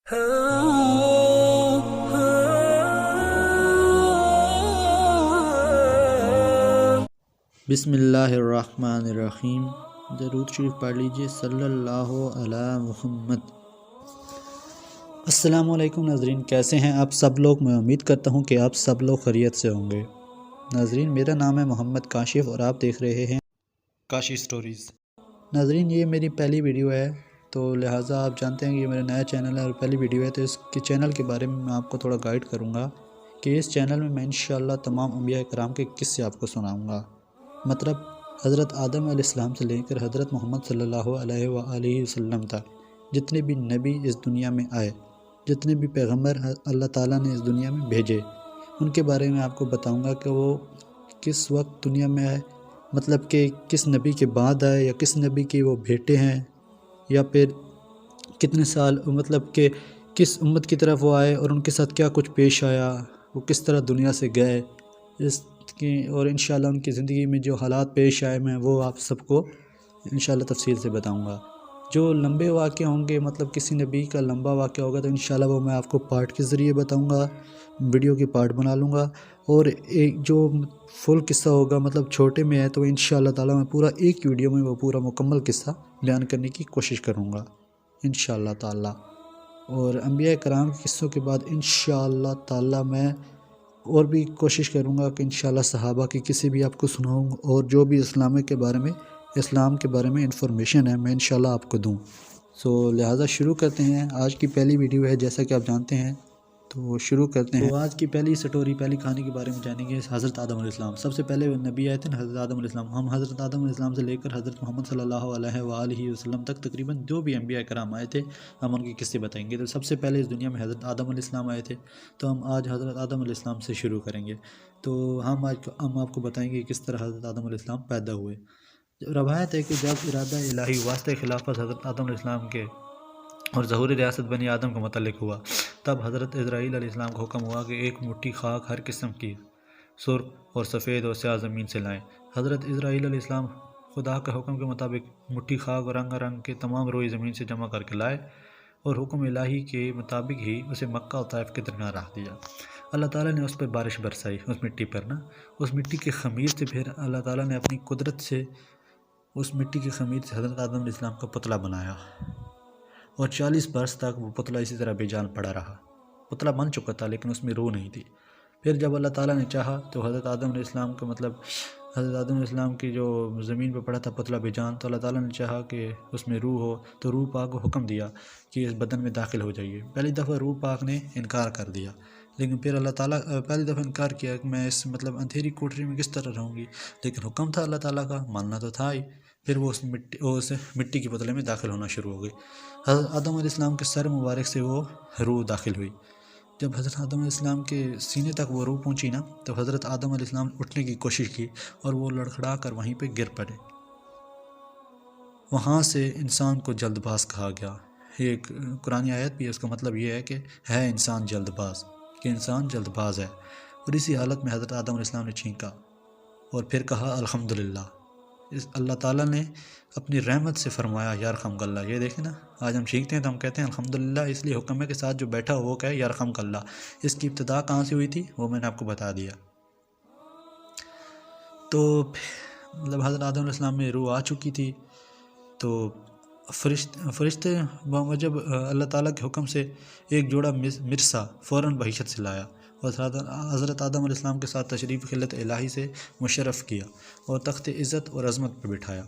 بسم اللہ الرحمن الرحیم۔ درود شریف پڑھ لیجئے صلی اللہ علی محمد۔ السلام علیکم ناظرین، کیسے ہیں آپ سب لوگ؟ میں امید کرتا ہوں کہ آپ سب لوگ خیریت سے ہوں گے۔ ناظرین، میرا نام ہے محمد کاشف اور آپ دیکھ رہے ہیں کاشی سٹوریز۔ ناظرین، یہ میری پہلی ویڈیو ہے، تو لہٰذا آپ جانتے ہیں کہ یہ میرا نیا چینل ہے اور پہلی ویڈیو ہے، تو اس کے چینل کے بارے میں آپ کو تھوڑا گائیڈ کروں گا کہ اس چینل میں انشاءاللہ تمام انبیاء کرام کے قصے آپ کو سناؤں گا۔ مطلب حضرت آدم علیہ السلام سے لے کر حضرت محمد صلی اللہ علیہ وآلہ وسلم تک جتنے بھی نبی اس دنیا میں آئے، جتنے بھی پیغمبر اللہ تعالیٰ نے اس دنیا میں بھیجے، ان کے بارے میں آپ کو بتاؤں گا کہ وہ کس وقت دنیا میں آئے، مطلب کہ کس نبی کے بعد آئے یا کس نبی کے وہ بیٹے ہیں، یا پھر کتنے سال، مطلب کہ کس امت کی طرف وہ آئے اور ان کے ساتھ کیا کچھ پیش آیا، وہ کس طرح دنیا سے گئے اس کی، اور انشاءاللہ ان کی زندگی میں جو حالات پیش آئے میں وہ آپ سب کو انشاءاللہ تفصیل سے بتاؤں گا۔ جو لمبے واقعے ہوں گے، مطلب کسی نبی کا لمبا واقعہ ہوگا تو انشاءاللہ وہ میں آپ کو پارٹ کے ذریعے بتاؤں گا، ویڈیو کی پارٹ بنا لوں گا، اور ایک جو فل قصہ ہوگا مطلب چھوٹے میں ہے تو انشاءاللہ تعالیٰ میں پورا ایک ویڈیو میں وہ پورا مکمل قصہ بیان کرنے کی کوشش کروں گا انشاءاللہ تعالیٰ۔ اور انبیاء کرام کے قصوں کے بعد انشاءاللہ تعالیٰ میں اور بھی کوشش کروں گا کہ انشاءاللہ صحابہ کی کسی بھی آپ کو سناؤں، اور جو بھی اسلام کے بارے میں انفارمیشن ہے میں انشاءاللہ آپ کو دوں۔ لہٰذا شروع کرتے ہیں۔ آج کی پہلی ویڈیو ہے جیسا کہ آپ جانتے ہیں، تو شروع کرتے ہیں۔ تو آج کی پہلی کہانی کے بارے میں جانیں گے حضرت آدم علیہ السلام۔ سب سے پہلے نبی آئے تھے حضرت آدم علیہ السلام۔ ہم حضرت آدم علیہ السلام سے لے کر حضرت محمد صلی اللہ علیہ وآلہ وسلم تک تقریباً جو بھی انبیاء کرام آئے تھے ہم ان کے قصے بتائیں گے۔ تو سب سے پہلے اس دنیا میں حضرت آدم علیہ السلام آئے تھے، تو ہم آج حضرت آدم علیہ السلام سے شروع کریں گے۔ تو ہم آپ کو بتائیں گے کس طرح حضرت آدم علیہ السلام پیدا ہوئے۔ روایت ہے کہ جب ارادہ الہی واسطہ خلافت حضرت آدم علیہ السلام کے اور ظہور ریاست بنی آدم کو متعلق ہوا، تب حضرت اسرائیل علیہ السلام کو حکم ہوا کہ ایک مٹھی خاک ہر قسم کی سرخ اور سفید اور سیاہ زمین سے لائیں۔ حضرت اسرائیل علیہ السلام خدا کے حکم کے مطابق مٹھی خاک اور رنگ رنگ کے تمام روئی زمین سے جمع کر کے لائے، اور حکم الہی کے مطابق ہی اسے مکہ اور طائف کے درمیان رکھ دیا۔ اللہ تعالیٰ نے اس پر بارش برسائی، اس مٹی پر اس مٹی کے خمیر سے، پھر اللہ تعالیٰ نے اپنی قدرت سے اس مٹی کے خمیر سے حضرت آدم علیہ السلام کا پتلا بنایا، اور 40 برس تک وہ پتلا اسی طرح بے جان پڑا رہا۔ پتلا بن چکا تھا لیکن اس میں روح نہیں تھی۔ پھر جب اللہ تعالیٰ نے چاہا تو حضرت آدم علیہ السلام کا حضرت آدم علیہ السلام کی جو زمین پہ پڑا تھا پتلا بے جان، تو اللہ تعالیٰ نے چاہا کہ اس میں روح ہو، تو روح پاک کو حکم دیا کہ اس بدن میں داخل ہو جائیے۔ پہلی دفعہ روح پاک نے انکار کر دیا، لیکن پھر اللہ تعالیٰ پہلی دفعہ انکار کیا کہ میں اس اندھیری کوٹری میں کس طرح رہوں گی، لیکن حکم تھا اللہ تعالیٰ کا، ماننا تو تھا ہی۔ پھر وہ اس مٹی کے پتلے میں داخل ہونا شروع ہو گئی۔ حضرت آدم علیہ السلام کے سر مبارک سے وہ روح داخل ہوئی۔ جب حضرت آدم علیہ السلام کے سینے تک وہ روح پہنچی تو حضرت آدم علیہ السلام اٹھنے کی کوشش کی اور وہ لڑکھڑا کر وہیں پہ گر پڑے۔ وہاں سے انسان کو جلد باز کہا گیا۔ یہ ایک قرآنی آیت بھی ہے، اس کا مطلب یہ ہے کہ ہے انسان جلد باز، کہ انسان جلد باز ہے۔ اور اسی حالت میں حضرت آدم علیہ السلام نے چھینکا اور پھر کہا الحمدللہ۔ اللہ تعالیٰ نے اپنی رحمت سے فرمایا یرحمک اللہ۔ یہ دیکھیں نا، آج ہم سیکھتے ہیں تو ہم کہتے ہیں الحمدللہ، اس لیے حکم ہے کے ساتھ جو بیٹھا وہ کہے یرحمک اللہ۔ اس کی ابتدا کہاں سے ہوئی تھی وہ میں نے آپ کو بتا دیا۔ تو حضرت آدم علیہ السلام میں روح آ چکی تھی، تو فرشتے جب اللہ تعالیٰ کے حکم سے ایک جوڑا مرسا فوراً بہشت سے لایا اور حضرت آدم علیہ السلام کے ساتھ تشریف خلت الہی سے مشرف کیا اور تخت عزت اور عظمت پر بٹھایا۔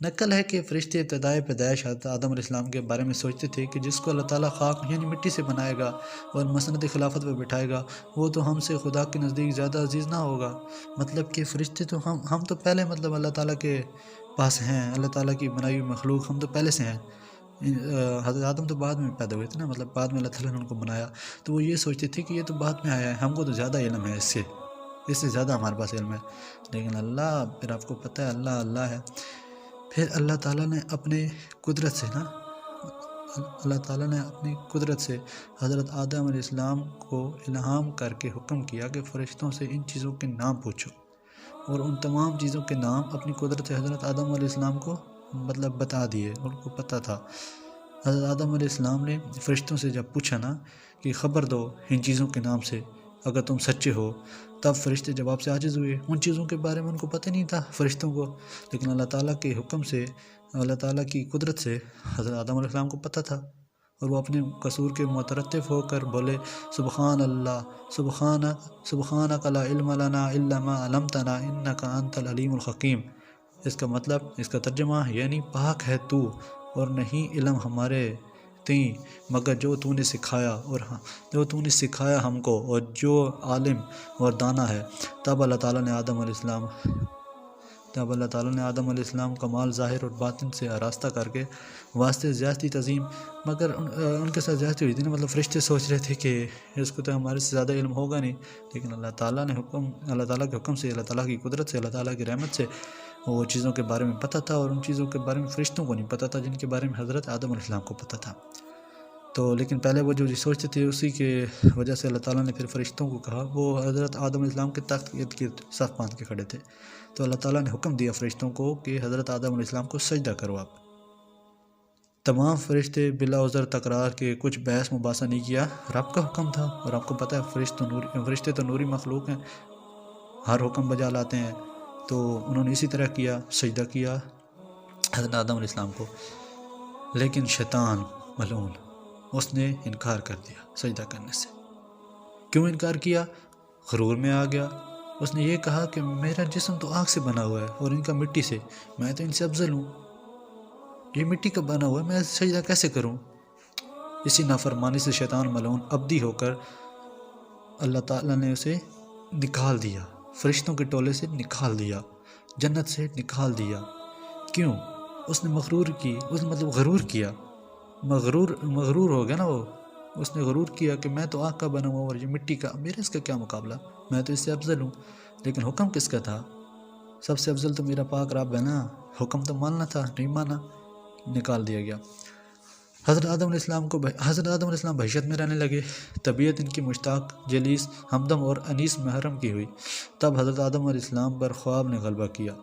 نقل ہے کہ فرشتے ابتدائے پیدائش حضرت آدم علیہ السلام کے بارے میں سوچتے تھے کہ جس کو اللہ تعالیٰ خاک یعنی مٹی سے بنائے گا اور مسند خلافت پر بٹھائے گا، وہ تو ہم سے خدا کے نزدیک زیادہ عزیز نہ ہوگا۔ مطلب کہ فرشتے تو ہم تو پہلے اللہ تعالیٰ کے پاس ہیں، اللہ تعالیٰ کی بنائی ہوئی مخلوق ہم تو پہلے سے ہیں۔ حضرت آدم تو بعد میں پیدا ہوئے تھے بعد میں اللہ تعالیٰ نے ان کو بنایا، تو وہ یہ سوچتے تھے کہ یہ تو بعد میں آیا ہے، ہم کو تو زیادہ علم ہے، اس سے زیادہ ہمارے پاس علم ہے۔ لیکن اللہ، پھر آپ کو پتہ ہے اللہ ہے۔ پھر اللہ تعالیٰ نے اپنے قدرت سے حضرت آدم علیہ السلام کو الہام کر کے حکم کیا کہ فرشتوں سے ان چیزوں کے نام پوچھو، اور ان تمام چیزوں کے نام اپنی قدرت سے حضرت آدم علیہ السلام کو بتا دیے، ان کو پتہ تھا۔ حضرت آدم علیہ السلام نے فرشتوں سے جب پوچھا نا کہ خبر دو ان چیزوں کے نام سے اگر تم سچے ہو، تب فرشتے جواب سے عاجز ہوئے۔ ان چیزوں کے بارے میں ان کو پتہ نہیں تھا فرشتوں کو، لیکن اللہ تعالیٰ کے حکم سے، اللہ تعالیٰ کی قدرت سے حضرت آدم علیہ السلام کو پتہ تھا، اور وہ اپنے قصور کے مترتف ہو کر بولے سبحان اللہ، سبحانک لا علم لنا الا ما علمتنا انک انت العلیم الحکیم۔ اس کا مطلب، اس کا ترجمہ یعنی پاک ہے تو، اور نہیں علم ہمارے تئیں مگر جو تو نے سکھایا، اور جو تو نے سکھایا ہم کو، اور جو عالم اور دانا ہے۔ تب اللہ تعالیٰ نے آدم علیہ السلام کا مال ظاہر اور باطن سے آراستہ کر کے واسطے زیادتی تعظیم، مگر ان کے ساتھ زیادتی ہوئی تھی نا، مطلب فرشتے سوچ رہے تھے کہ اس کو تو ہمارے سے زیادہ علم ہوگا نہیں، لیکن اللہ تعالیٰ کے حکم سے، اللہ تعالیٰ کی قدرت سے، اللہ تعالیٰ کی رحمت سے وہ چیزوں کے بارے میں پتہ تھا، اور ان چیزوں کے بارے میں فرشتوں کو نہیں پتہ تھا جن کے بارے میں حضرت آدم علیہ السلام کو پتہ تھا۔ تو لیکن پہلے وہ جو سوچتے تھے، اسی کے وجہ سے اللہ تعالیٰ نے پھر فرشتوں کو کہا، وہ حضرت آدم علیہ السلام کے تخت کے ارد گرد صف باندھ کے کھڑے تھے، تو اللہ تعالیٰ نے حکم دیا فرشتوں کو کہ حضرت آدم علیہ السلام کو سجدہ کرو آپ۔ تمام فرشتے بلا عذر تکرار کے کچھ بحث مباحثہ نہیں کیا، رب کا حکم تھا، اور آپ کو پتہ ہے فرشتے تو نوری مخلوق ہیں، ہر حکم بجا لاتے ہیں، تو انہوں نے اسی طرح کیا، سجدہ کیا حضرت آدم علیہ السلام کو۔ لیکن شیطان ملعون، اس نے انکار کر دیا سجدہ کرنے سے۔ کیوں انکار کیا؟ غرور میں آ گیا۔ اس نے یہ کہا کہ میرا جسم تو آگ سے بنا ہوا ہے اور ان کا مٹی سے، میں تو ان سے افضل ہوں، یہ مٹی کا بنا ہوا ہے، میں سجدہ کیسے کروں؟ اسی نافرمانی سے شیطان ملعون ابدی ہو کر اللہ تعالیٰ نے اسے نکال دیا، فرشتوں کے ٹولے سے نکال دیا، جنت سے نکال دیا۔ کیوں؟ اس نے غرور کیا، مغرور ہو گیا نا وہ، اس نے غرور کیا کہ میں تو آگ کا بنا ہوا اور یہ مٹی کا، میرے اس کا کیا مقابلہ، میں تو اس سے افضل ہوں۔ لیکن حکم کس کا تھا؟ سب سے افضل تو میرا پاک رب ہے نا، حکم تو ماننا تھا، نہیں مانا، نکال دیا گیا۔ حضرت آدم علیہ السلام بہشت میں رہنے لگے، طبیعت ان کی مشتاق، جلیس، ہمدم اور انیس محرم کی ہوئی۔ تب حضرت آدم علیہ السلام پر خواب نے غلبہ کیا۔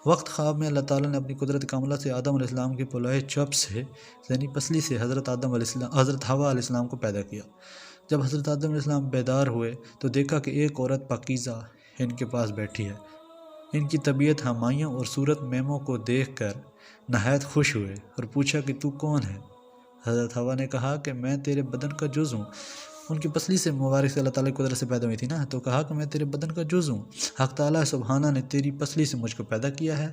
وقت خواب میں اللہ تعالیٰ نے اپنی قدرت کاملہ سے آدم علیہ السلام کے پلائے چپ سے، یعنی پسلی سے حضرت حوا علیہ السلام کو پیدا کیا۔ جب حضرت آدم علیہ السلام بیدار ہوئے تو دیکھا کہ ایک عورت پاکیزہ ان کے پاس بیٹھی ہے۔ ان کی طبیعت ہمائیوں اور صورت میموں کو دیکھ کر نہایت خوش ہوئے اور پوچھا کہ تو کون ہے؟ حضرت حوا نے کہا کہ میں تیرے بدن کا جز ہوں۔ ان کی پسلی سے مبارک سے اللہ تعالیٰ کی قدرت سے پیدا ہوئی تھی نا، تو کہا کہ میں تیرے بدن کا جز ہوں، حق تعالیٰ سبحانہ نے تیری پسلی سے مجھ کو پیدا کیا ہے۔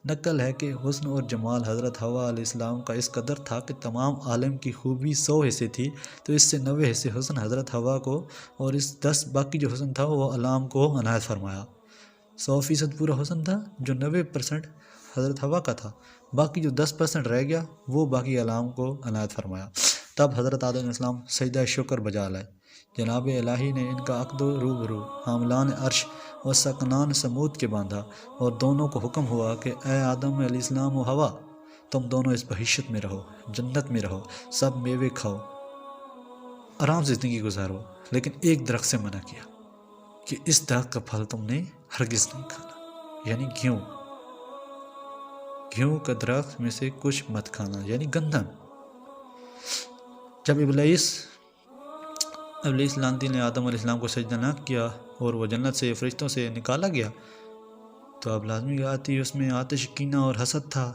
نقل ہے کہ حسن اور جمال حضرت حوا علیہ السلام کا اس قدر تھا کہ تمام عالم کی خوبی 100 حصے تھی، تو اس سے 90 حصے حسن حضرت حوا کو، اور اس 10 باقی جو حسن تھا وہ علام کو عنایت فرمایا۔ 100% پورا حسن تھا، جو 90% حضرت حوا کا تھا، باقی جو 10% رہ گیا وہ باقی علام کو عنایت فرمایا۔ تب حضرت آدم علیہ السلام سجدہ شکر بجا لائے۔ جناب الہی نے ان کا عقد و روبرو حاملان عرش اور سکنان سمود کے باندھا، اور دونوں کو حکم ہوا کہ اے آدم علیہ السلام و حوا، تم دونوں اس بہشت میں رہو، جنت میں رہو، سب میوے کھاؤ، آرام سے زندگی گزارو، لیکن ایک درخت سے منع کیا کہ اس درخت کا پھل تم نے ہرگز نہیں کھانا، یعنی گھیوں کا درخت میں سے کچھ مت کھانا، یعنی گندم۔ جب ابلیس لعنتی نے آدم علیہ السلام کو سجدہ نہ کیا اور وہ جنت سے فرشتوں سے نکالا گیا، تو اب لازمی آتی اس میں آتش کینہ اور حسد تھا۔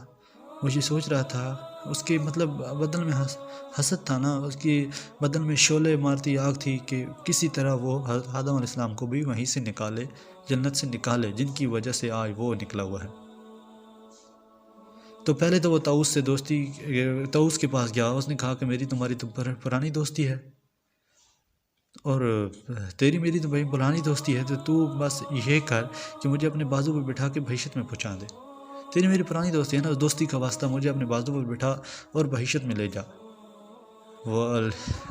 وہ یہ سوچ رہا تھا، اس کے مطلب بدن میں حسد تھا نا، اس کی بدن میں شعلے مارتی آگ تھی کہ کسی طرح وہ آدم علیہ السلام کو بھی وہیں سے نکالے، جنت سے نکالے، جن کی وجہ سے آج وہ نکلا ہوا ہے۔ تو پہلے تو وہ طاؤس کے پاس گیا، اس نے کہا کہ میری تمہاری تو پرانی دوستی ہے، اور تیری میری تو بھائی پرانی دوستی ہے، تو بس یہ کر کہ مجھے اپنے بازو پہ بٹھا کے بہشت میں پہنچا دے، تیری میری پرانی دوستی ہے نا، اس دوستی کا واسطہ مجھے اپنے بازو پہ بٹھا اور بہشت میں لے جا،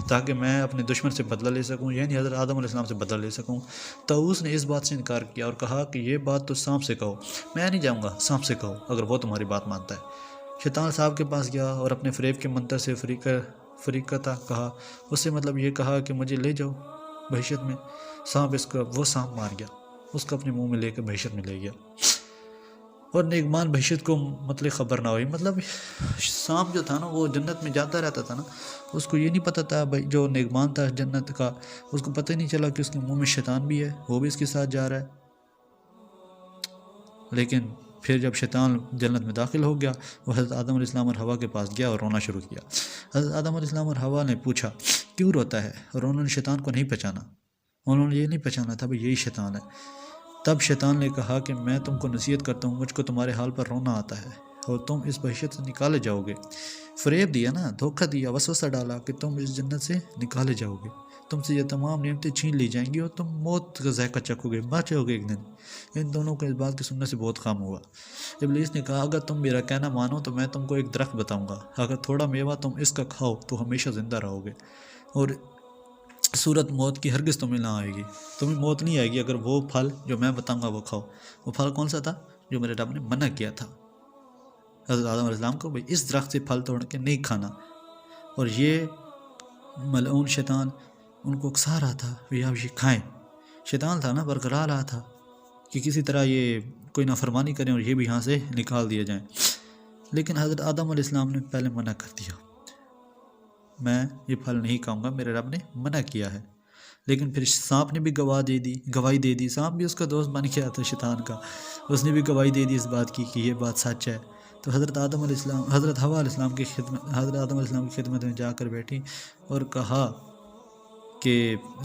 تاکہ میں اپنے دشمن سے بدلہ لے سکوں، یعنی حضرت آدم علیہ السلام سے بدلہ لے سکوں۔ طاؤس نے اس بات سے انکار کیا اور کہا کہ یہ بات تو سانپ سے کہو، میں نہیں جاؤں گا، سانپ سے کہو اگر وہ تمہاری بات مانتا ہے۔ شیطان صاحب کے پاس گیا اور اپنے فریب کے منتر سے فریقتہ کہا، اس سے مطلب یہ کہا کہ مجھے لے جاؤ بہشت میں۔ وہ سانپ مار گیا، اس کو اپنے منہ میں لے کے بہشت میں لے گیا۔ اور نیکمان بہشت کو مطلب خبر نہ ہوئی۔ مطلب سانپ جو تھا نا وہ جنت میں جاتا رہتا تھا نا، اس کو یہ نہیں پتہ تھا بھائی جو نیکمان تھا جنت کا، اس کو پتہ ہی نہیں چلا کہ اس کے منہ میں شیطان بھی ہے، وہ بھی اس کے ساتھ جا رہا ہے۔ لیکن پھر جب شیطان جنت میں داخل ہو گیا، وہ حضرت آدم علیہ السلام اور حوا کے پاس گیا اور رونا شروع کیا۔ حضرت آدم علیہ السلام اور حوا نے پوچھا کیوں روتا ہے، اور انہوں نے شیطان کو نہیں پہچانا، انہوں نے یہ نہیں پہچانا تھا بھائی یہی شیطان ہے۔ تب شیطان نے کہا کہ میں تم کو نصیحت کرتا ہوں، مجھ کو تمہارے حال پر رونا آتا ہے اور تم اس بہشت سے نکالے جاؤ گے۔ فریب دیا نا، دھوکہ دیا، وسوسہ ڈالا کہ تم اس جنت سے نکالے جاؤ گے، تم سے یہ تمام نعمتیں چھین لی جائیں گی اور تم موت کا ذائقہ چکھو گے، مر جاؤ گے ایک دن۔ ان دونوں کو اس بات کی سننے سے بہت کام ہوا۔ ابلیس نے کہا اگر تم میرا کہنا مانو تو میں تم کو ایک درخت بتاؤں گا، اگر تھوڑا میوہ تم اس کا کھاؤ تو ہمیشہ زندہ رہو گے، اور صورت موت کی ہرگز تمہیں نہ آئے گی، تمہیں موت نہیں آئے گی اگر وہ پھل جو میں بتاؤں گا وہ کھاؤ۔ وہ پھل کون سا تھا؟ جو میرے رب نے منع کیا تھا حضرت آدم علیہ السلام کو، بھئی اس درخت سے پھل توڑ کے نہیں کھانا۔ اور یہ ملعون شیطان ان کو اکسا رہا تھا کہ آپ یہ کھائیں، شیطان تھا نا برقرار رہا تھا کہ کسی طرح یہ کوئی نافرمانی کریں اور یہ بھی یہاں سے نکال دیے جائیں۔ لیکن حضرت آدم علیہ السلام نے پہلے منع کر دیا، میں یہ پھل نہیں کھاؤں گا، میرے رب نے منع کیا ہے۔ لیکن پھر سانپ نے بھی گواہی دے دی، سانپ بھی اس کا دوست بن گیا تھا شیطان کا، اس نے بھی گواہی دے دی اس بات کی کہ یہ بات سچ ہے۔ تو حضرت حوا علیہ السلام کی خدمت میں جا کر بیٹھی اور کہا کہ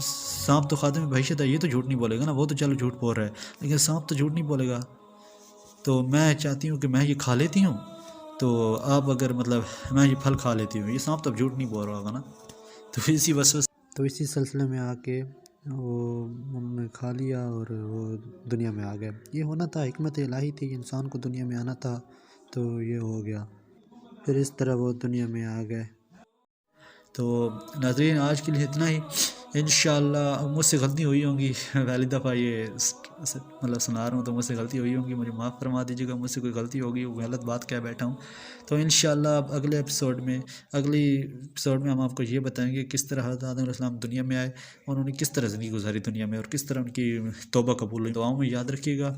سانپ تو خادم بہشت ہے، یہ تو جھوٹ نہیں بولے گا نا، وہ تو چلو جھوٹ بول رہا ہے لیکن سانپ تو جھوٹ نہیں بولے گا، تو میں چاہتی ہوں کہ میں یہ کھا لیتی ہوں، تو آپ اگر مطلب میں یہ پھل کھا لیتی ہوں، یہ سانپ تو جھوٹ نہیں بول رہا ہوگا نا۔ تو اسی سلسلے میں آ کے وہ انہوں نے کھا لیا اور وہ دنیا میں آ گئے۔ یہ ہونا تھا، حکمت الہی تھی، انسان کو دنیا میں آنا تھا تو یہ ہو گیا، پھر اس طرح وہ دنیا میں آ گئے۔ تو ناظرین آج کے لیے اتنا ہی، انشاءاللہ مجھ سے غلطی ہوئی ہوں گی، پہلی دفعہ یہ مطلب سنا رہا ہوں تو مجھ سے غلطی ہوئی ہوں گی، مجھے معاف فرما دیجیے گا، مجھ سے کوئی غلطی ہوگی، وہ غلط بات کہہ بیٹھا ہوں۔ تو انشاءاللہ اب اگلی ایپیسوڈ میں ہم آپ کو یہ بتائیں گے کس طرح حضرت آدم علیہ السلام دنیا میں آئے، انہوں نے کس طرح زندگی گزاری دنیا میں، اور کس طرح ان کی توبہ قبول ہوئی۔ دعاؤں میں یاد رکھیے گا،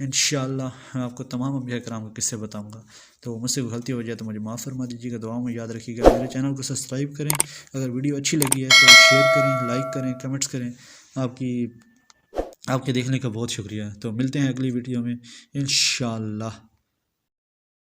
انشاءاللہ میں آپ کو تمام انبیاء کرام کو قصے بتاؤں گا۔ تو مجھ سے غلطی ہو جائے تو مجھے معاف فرما دیجیے گا، دعاؤں میں یاد رکھیے گا۔ میرے چینل کو سبسکرائب کریں، اگر ویڈیو اچھی لگی ہے تو شیئر کریں، لائک کریں، کمنٹس کریں۔ آپ کے دیکھنے کا بہت شکریہ۔ تو ملتے ہیں اگلی ویڈیو میں انشاءاللہ۔